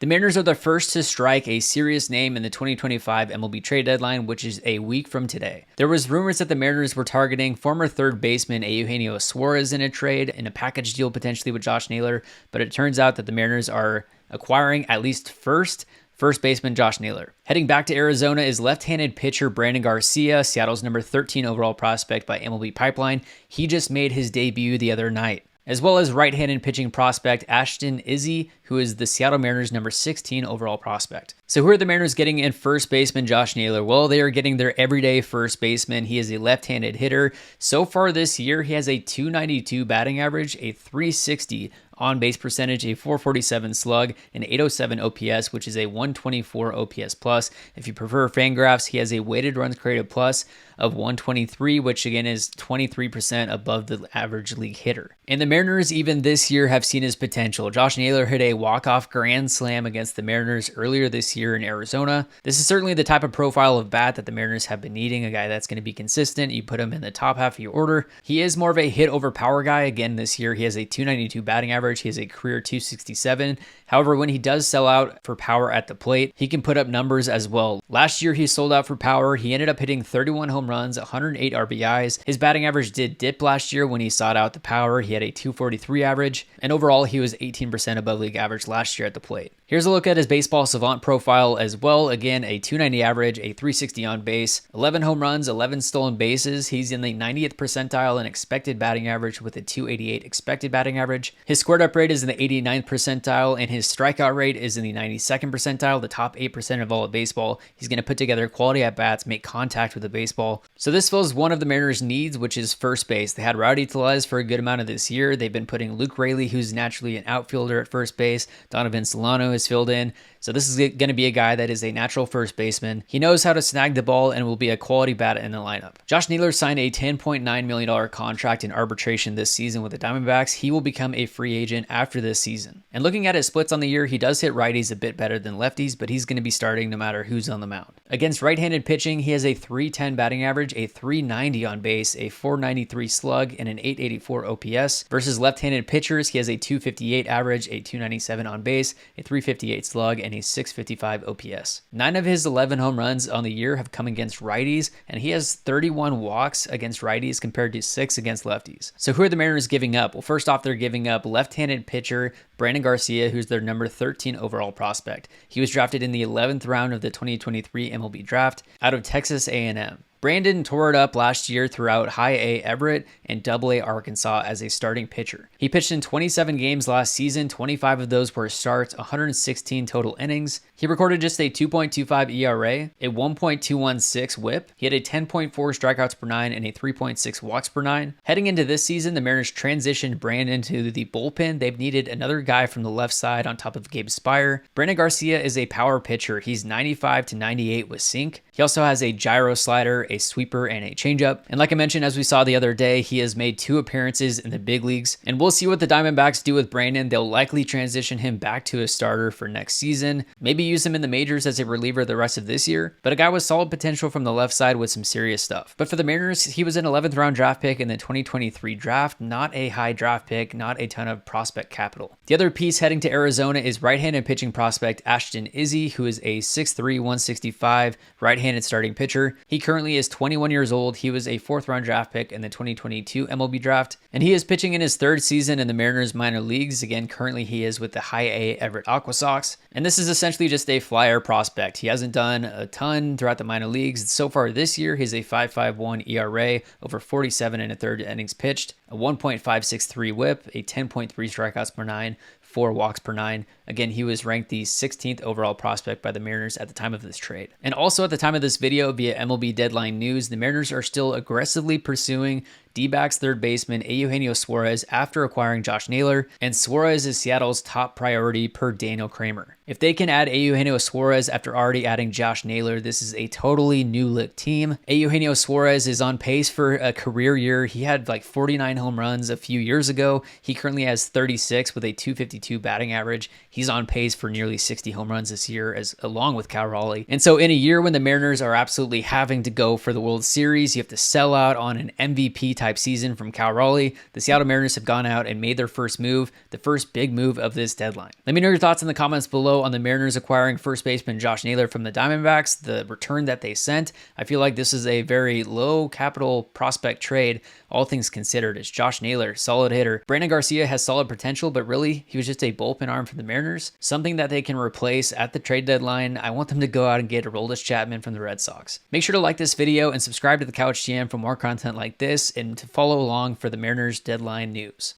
The Mariners are the first to strike a serious name in the 2025 MLB trade deadline, which is a week from today. There was rumors that the Mariners were targeting former third baseman Eugenio Suarez in a trade, in a package deal potentially with Josh Naylor, but it turns out that the Mariners are acquiring at least first baseman Josh Naylor. Heading back to Arizona is left-handed pitcher Brandyn Garcia, Seattle's number 13 overall prospect by MLB Pipeline. He just made his debut the other night. As well as right-handed pitching prospect Ashton Izzi, who is the Seattle Mariners' number 16 overall prospect. So who are the Mariners getting in first baseman Josh Naylor? Well, they are getting their everyday first baseman. He is a left-handed hitter. So far this year, he has a .292 batting average, a .360 on-base percentage, a .447 slug, an .807 OPS, which is a .124 OPS plus. If you prefer Fangraphs, he has a weighted runs created plus of 123, which again is 23% above the average league hitter. And the Mariners even this year have seen his potential. Josh Naylor hit a walk-off grand slam against the Mariners earlier this year in Arizona. This is certainly the type of profile of bat that the Mariners have been needing, a guy that's going to be consistent. You put him in the top half of your order. He is more of a hit over power guy. Again, this year he has a .292 batting average. He has a career .267. However, when he does sell out for power at the plate, he can put up numbers as well. Last year, he sold out for power. He ended up hitting 31 home runs, 108 RBIs. His batting average did dip last year when he sought out the power. He had a .243 average, and overall, he was 18% above league average last year at the plate. Here's a look at his baseball savant profile as well. Again, a .290 average, a .360 on base, 11 home runs, 11 stolen bases. He's in the 90th percentile in expected batting average with a .288 expected batting average. His squared up rate is in the 89th percentile, and his strikeout rate is in the 92nd percentile, the top 8% of all of baseball. He's going to put together quality at-bats, make contact with the baseball. So this fills one of the Mariners' needs, which is first base. They had Rowdy Tellez for a good amount of this year. They've been putting Luke Raley, who's naturally an outfielder, at first base. Donovan Solano is filled in. So this is going to be a guy that is a natural first baseman. He knows how to snag the ball and will be a quality bat in the lineup. Josh Naylor signed a $10.9 million contract in arbitration this season with the Diamondbacks. He will become a free agent after this season. And looking at his splits on the year, he does hit righties a bit better than lefties, but he's going to be starting no matter who's on the mound. Against right-handed pitching, he has a .310 batting average, a .390 on base, a .493 slug, and an .884 OPS. Versus left-handed pitchers, he has a .258 average, a .297 on base, a .358 slug, and a .655 OPS. 9 of his 11 home runs on the year have come against righties, and he has 31 walks against righties compared to 6 against lefties. So who are the Mariners giving up? Well, first off, they're giving up left-handed pitcher Brandyn Garcia, who's their number 13 overall prospect. He was drafted in the 11th round of the 2023 MLB draft out of Texas A&M. Brandyn tore it up last year throughout High A Everett and Double A Arkansas as a starting pitcher. He pitched in 27 games last season, 25 of those were starts, 116 total innings. He recorded just a 2.25 ERA, a 1.216 whip. He had a 10.4 strikeouts per nine and a 3.6 walks per nine. Heading into this season, the Mariners transitioned Brandyn to the bullpen. They've needed another guy from the left side on top of Gabe Spire. Brandyn Garcia is a power pitcher. He's 95 to 98 with sink. He also has a gyro slider, a sweeper, and a changeup. And like I mentioned, as we saw the other day, he has made 2 appearances in the big leagues. And we'll see what the Diamondbacks do with Brandyn. They'll likely transition him back to a starter for next season. Maybe use him in the majors as a reliever the rest of this year. But a guy with solid potential from the left side with some serious stuff. But for the Mariners, he was an 11th round draft pick in the 2023 draft. Not a high draft pick, not a ton of prospect capital. The other piece heading to Arizona is right-handed pitching prospect Ashton Izzi, who is a 6'3", 165 right-handed starting pitcher. He currently is 21 years old. He was a 4th round draft pick in the 2022 MLB draft, and he is pitching in his 3rd season in the Mariners minor leagues. Again, currently he is with the High A Everett Aqua Sox, and this is essentially just a flyer prospect. He hasn't done a ton throughout the minor leagues. So far this year, he's a 5.51 ERA over 47 and a third innings pitched, a 1.563 whip, a 10.3 strikeouts per nine, 4 walks per nine. Again, he was ranked the 16th overall prospect by the Mariners at the time of this trade. And also at the time of this video, via MLB Deadline News, the Mariners are still aggressively pursuing D-backs third baseman Eugenio Suarez after acquiring Josh Naylor, and Suarez is Seattle's top priority per Daniel Kramer. If they can add Eugenio Suarez after already adding Josh Naylor, this is a totally new look team. Eugenio Suarez is on pace for a career year. He had like 49 home runs a few years ago. He currently has 36 with a .252 batting average. He's He's on pace for nearly 60 home runs this year, along with Cal Raleigh. And so in a year when the Mariners are absolutely having to go for the World Series, you have to sell out on an MVP type season from Cal Raleigh. The Seattle Mariners have gone out and made their first move, the first big move of this deadline. Let me know your thoughts in the comments below on the Mariners acquiring first baseman Josh Naylor from the Diamondbacks, the return that they sent. I feel like this is a very low capital prospect trade, all things considered. It's Josh Naylor, solid hitter. Brandyn Garcia has solid potential, but really, he was just a bullpen arm for the Mariners, something that they can replace at the trade deadline. I want them to go out and get Aroldis Chapman from the Red Sox. Make sure to like this video and subscribe to the Couch GM for more content like this and to follow along for the Mariners deadline news.